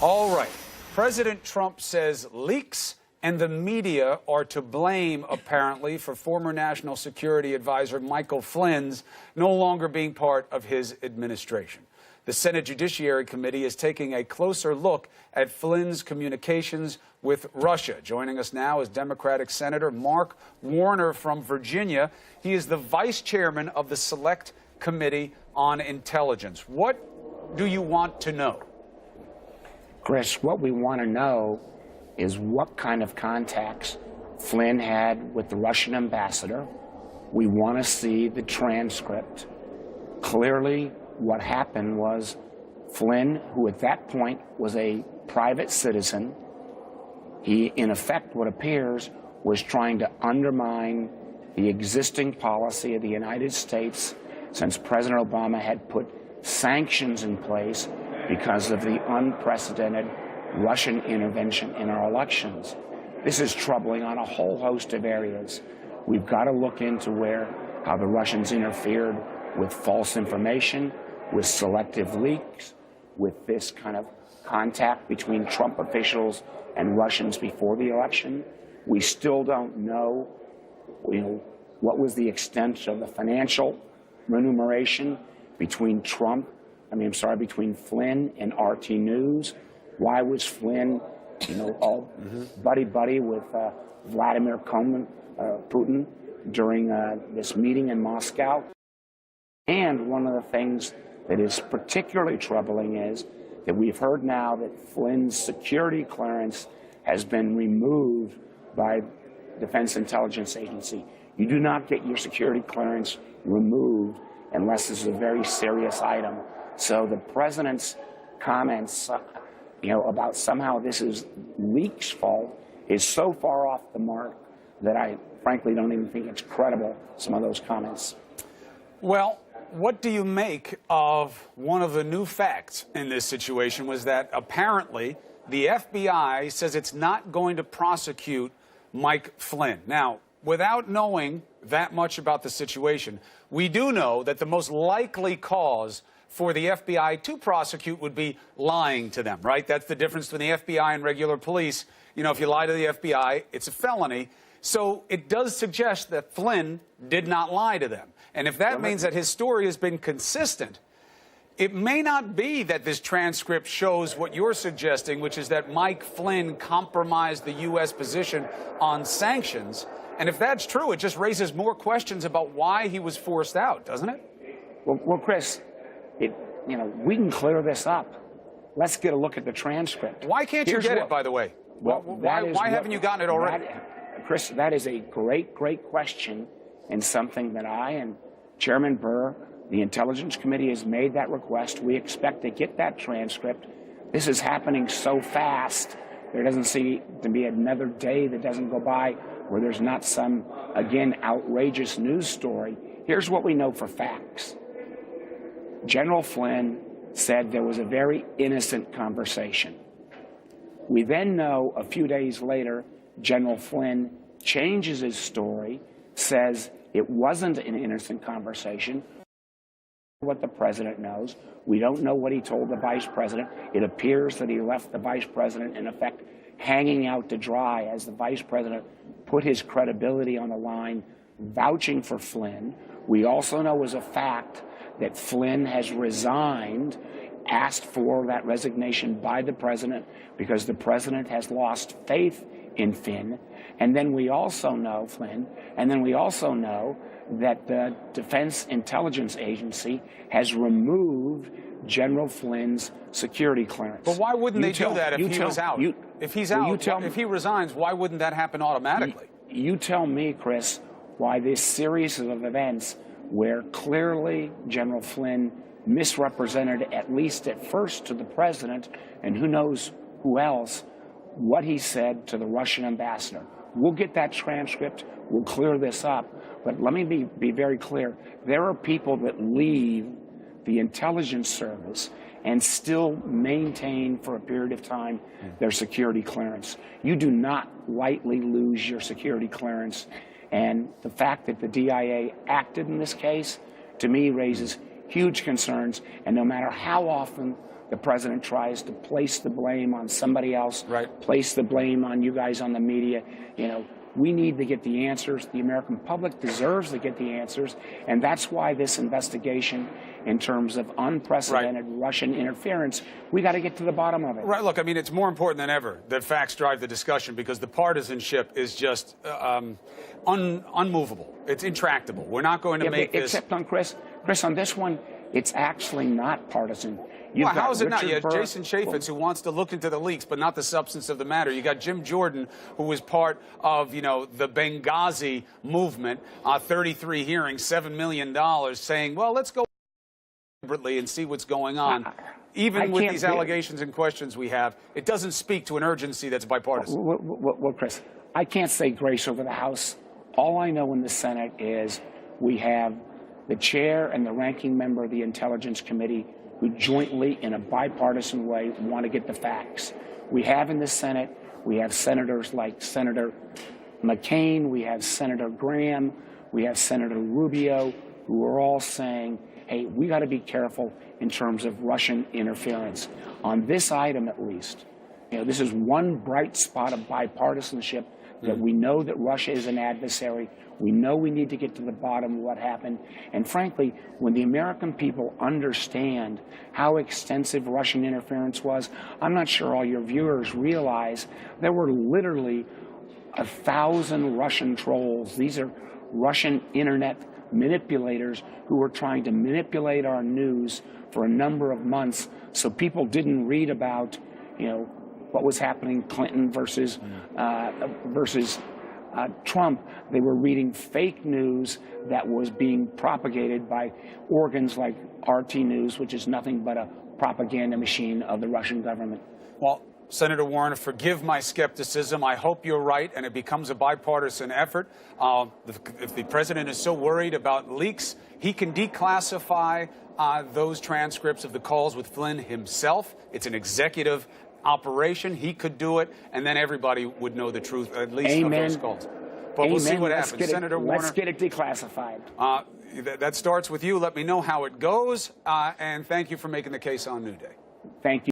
All right. President Trump says leaks and the media are to blame, apparently, for former National Security Advisor Michael Flynn's no longer being part of his administration. The Senate Judiciary Committee is taking a closer look at Flynn's communications with Russia. Joining us now is Democratic Senator Mark Warner from Virginia. He is the vice chairman of the Select Committee on Intelligence. What do you want to know? Chris, what we want to know is what kind of contacts Flynn had with the Russian ambassador. We want to see the transcript. Clearly, what happened was Flynn, who at that point was a private citizen, he, in effect, what appears, was trying to undermine the existing policy of the United States since President Obama had put sanctions in place because of the unprecedented Russian intervention in our elections. This is troubling on a whole host of areas. We've got to look into how the Russians interfered with false information, with selective leaks, with this kind of contact between Trump officials and Russians before the election. We still don't know, what was the extent of the financial remuneration between between Flynn and RT News. Why was Flynn, all buddy-buddy with Vladimir Putin during this meeting in Moscow? And one of the things that is particularly troubling is that we've heard now that Flynn's security clearance has been removed by Defense Intelligence Agency. You do not get your security clearance removed unless this is a very serious item. So the president's comments, about somehow this is leaks' fault is so far off the mark that I frankly don't even think it's credible, some of those comments. Well, what do you make of one of the new facts in this situation was that apparently the FBI says it's not going to prosecute Mike Flynn. Now, without knowing that much about the situation, we do know that the most likely cause for the FBI to prosecute would be lying to them, right? That's the difference between the FBI and regular police. If you lie to the FBI, it's a felony. So it does suggest that Flynn did not lie to them. And if that means that his story has been consistent, it may not be that this transcript shows what you're suggesting, which is that Mike Flynn compromised the U.S. position on sanctions. And if that's true, it just raises more questions about why he was forced out, doesn't it? Well, Chris, we can clear this up. Let's get a look at the transcript. Why can't you get it, by the way? Why haven't you gotten it already? Chris, that is a great question, and something that I and Chairman Burr, the Intelligence Committee, has made that request. We expect to get that transcript. This is happening so fast. There doesn't seem to be another day that doesn't go by where there's not some, again, outrageous news story. Here's what we know for facts. General Flynn said there was a very innocent conversation. We then know a few days later, General Flynn changes his story, says it wasn't an innocent conversation. What the president knows. We don't know what he told the vice president. It appears that he left the vice president, in effect, hanging out to dry as the vice president put his credibility on the line, vouching for Flynn. We also know as a fact that Flynn has resigned, asked for that resignation by the president because the president has lost faith in Flynn. And then we also know, that the Defense Intelligence Agency has removed General Flynn's security clearance. But why wouldn't they do that if he was out? If he's out, if he resigns, why wouldn't that happen automatically? You tell me, Chris, why this series of events where clearly General Flynn misrepresented, at least at first to the president, and who knows who else, what he said to the Russian ambassador. We'll get that transcript. We'll clear this up. But let me be very clear. There are people that leave the intelligence service and still maintain for a period of time their security clearance. You do not lightly lose your security clearance. And the fact that the DIA acted in this case, to me, raises huge concerns. And no matter how often the president tries to place the blame on somebody else, Right. place the blame on you guys on the media. We need to get the answers. The American public deserves to get the answers, and that's why this investigation, in terms of unprecedented Russian interference, we got to get to the bottom of it. Right. Look, I mean, it's more important than ever that facts drive the discussion, because the partisanship is just unmovable. It's intractable. We're not going to make this. Except on Chris, on this one, it's actually not partisan. Well, how is it not? You have Jason Chaffetz, who wants to look into the leaks, but not the substance of the matter. You got Jim Jordan, who was part of, the Benghazi movement, 33 hearings, $7 million, saying, well, let's go deliberately and see what's going on. Even with these allegations and questions we have, it doesn't speak to an urgency that's bipartisan. Well, Chris, I can't say grace over the House. All I know in the Senate is we have the chair and the ranking member of the Intelligence Committee who jointly, in a bipartisan way, want to get the facts. We have in the Senate, we have senators like Senator McCain, we have Senator Graham, we have Senator Rubio, who are all saying, hey, we got to be careful in terms of Russian interference. On this item, at least, this is one bright spot of bipartisanship, that we know that Russia is an adversary. We know we need to get to the bottom of what happened. And frankly, when the American people understand how extensive Russian interference was, I'm not sure all your viewers realize there were literally 1,000 Russian trolls. These are Russian internet manipulators who were trying to manipulate our news for a number of months, so people didn't read about, what was happening, Clinton versus Trump. They were reading fake news that was being propagated by organs like RT News, which is nothing but a propaganda machine of the Russian government. Well, Senator Warren, forgive my skepticism. I hope you're right and it becomes a bipartisan effort. If the president is so worried about leaks, he can declassify those transcripts of the calls with Flynn himself. It's an executive operation. He could do it, and then everybody would know the truth, at least of those calls. But we'll see what happens. Senator Warner, let's get it declassified. That starts with you. Let me know how it goes, and thank you for making the case on New Day. Thank you.